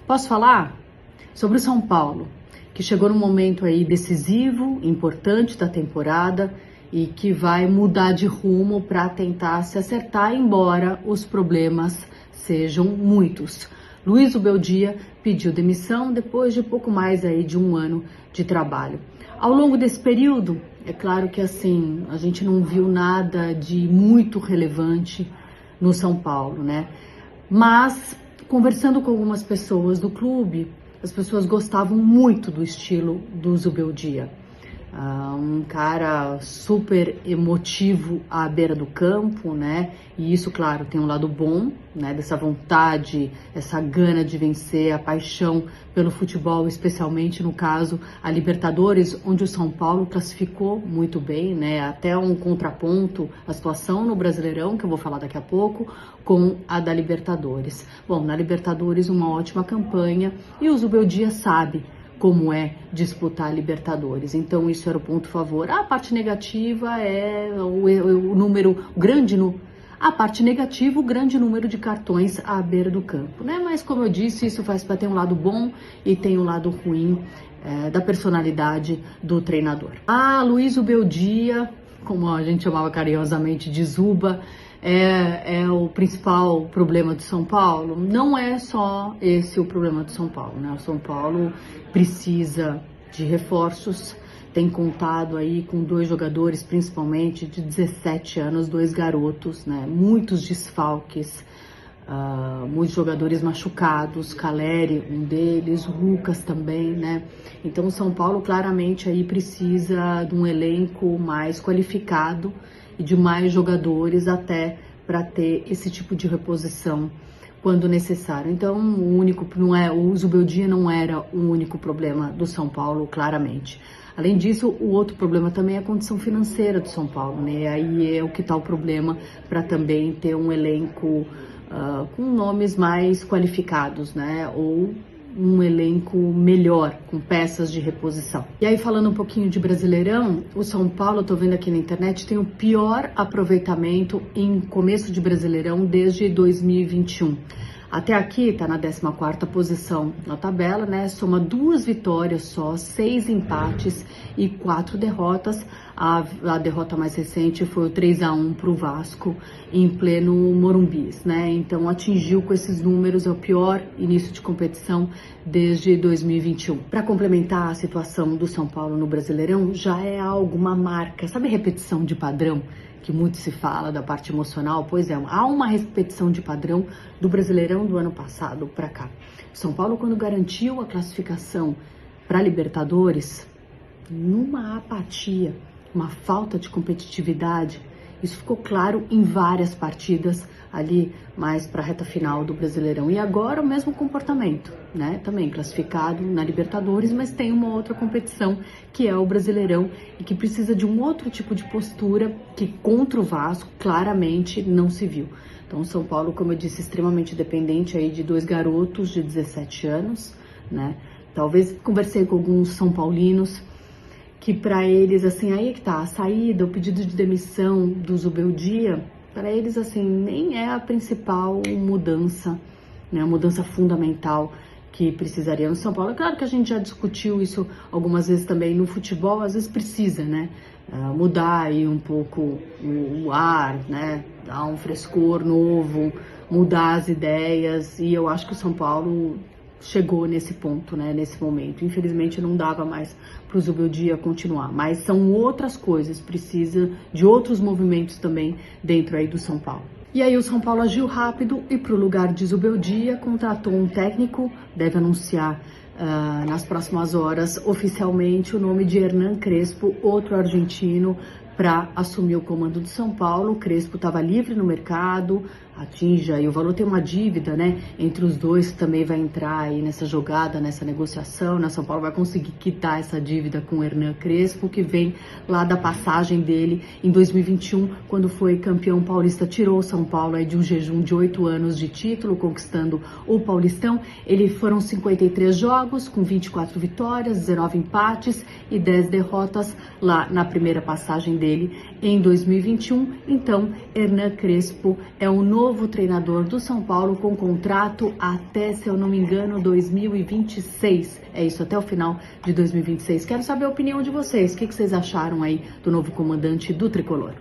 Posso falar sobre o São Paulo, que chegou num momento aí decisivo, importante da temporada e que vai mudar de rumo para tentar se acertar, embora os problemas sejam muitos. Luiz Ubeldia pediu demissão depois de pouco mais aí de um ano de trabalho. Ao longo desse período, é claro que assim, a gente não viu nada de muito relevante no São Paulo, né? Mas, conversando com algumas pessoas do clube, as pessoas gostavam muito do estilo do Zubeldia. Um cara super emotivo à beira do campo, né? E isso, claro, tem um lado bom, né? Dessa vontade, essa gana de vencer, a paixão pelo futebol, especialmente no caso a Libertadores, onde o São Paulo classificou muito bem, né? Até um contraponto a situação no Brasileirão, que eu vou falar daqui a pouco, com a da Libertadores. Bom, na Libertadores uma ótima campanha e o Zubeldia sabe como é disputar a Libertadores. Então isso era o ponto a favor. A parte negativa é o número grande a parte negativa, o grande número de cartões à beira do campo, né? Mas como eu disse, isso faz para ter um lado bom e tem um lado ruim da personalidade do treinador. Luiz Ubeldia, como a gente chamava carinhosamente de Zuba, é o principal problema do São Paulo. Não é só esse o problema do São Paulo, né? O São Paulo precisa de reforços, tem contado aí com 2 jogadores, principalmente de 17 anos, 2 garotos, né? Muitos desfalques, muitos jogadores machucados, Caleri, um deles, o Lucas também, né? Então o São Paulo claramente aí precisa de um elenco mais qualificado e de mais jogadores até para ter esse tipo de reposição quando necessário. Então, o Zubeldia não era o único problema do São Paulo, claramente. Além disso, o outro problema também é a condição financeira do São Paulo, né? Aí é o que está o problema para também ter um elenco com nomes mais qualificados, né? Ou um elenco melhor, com peças de reposição. E aí, falando um pouquinho de Brasileirão, o São Paulo, eu tô vendo aqui na internet, tem o pior aproveitamento em começo de Brasileirão desde 2021. Até aqui tá na 14ª posição na tabela, né? Soma 2 vitórias só, 6 empates e 4 derrotas. A derrota mais recente foi o 3-1 pro Vasco em pleno Morumbi, né? Então atingiu com esses números, é o pior início de competição desde 2021. Para complementar a situação do São Paulo no Brasileirão, já é algo, uma marca, sabe, repetição de padrão? Que muito se fala da parte emocional, pois é, há uma repetição de padrão do Brasileirão do ano passado para cá. São Paulo, quando garantiu a classificação para Libertadores, numa apatia, uma falta de competitividade, isso ficou claro em várias partidas ali mais para a reta final do Brasileirão. E agora o mesmo comportamento, né? Também classificado na Libertadores, mas tem uma outra competição que é o Brasileirão e que precisa de um outro tipo de postura que contra o Vasco claramente não se viu. Então o São Paulo, como eu disse, extremamente dependente aí de 2 garotos de 17 anos, né? Talvez conversei com alguns são paulinos que para eles, assim, aí é que tá, a saída, o pedido de demissão do Zubeldia, para eles, assim, nem é a principal mudança, né, a mudança fundamental que precisaria no São Paulo. É claro que a gente já discutiu isso algumas vezes também no futebol, às vezes precisa, né, mudar aí um pouco o ar, né, dar um frescor novo, mudar as ideias, e eu acho que o São Paulo chegou nesse ponto, né, nesse momento. Infelizmente não dava mais para o Zubeldia continuar, mas são outras coisas, precisa de outros movimentos também dentro aí do São Paulo. E aí o São Paulo agiu rápido e para o lugar de Zubeldia contratou um técnico, deve anunciar nas próximas horas oficialmente o nome de Hernan Crespo, outro argentino, para assumir o comando do São Paulo. O Crespo estava livre no mercado, e o valor tem uma dívida, né, entre os dois, que também vai entrar aí nessa jogada, nessa negociação, né? São Paulo vai conseguir quitar essa dívida com o Hernan Crespo, que vem lá da passagem dele em 2021, quando foi campeão paulista, tirou o São Paulo aí de um jejum de 8 anos de título, conquistando o Paulistão. Foram 53 jogos, com 24 vitórias, 19 empates e 10 derrotas lá na primeira passagem dele em 2021. Então, Hernan Crespo é o novo novo treinador do São Paulo com contrato até, se eu não me engano, 2026. É isso, até o final de 2026. Quero saber a opinião de vocês. O que vocês acharam aí do novo comandante do Tricolor?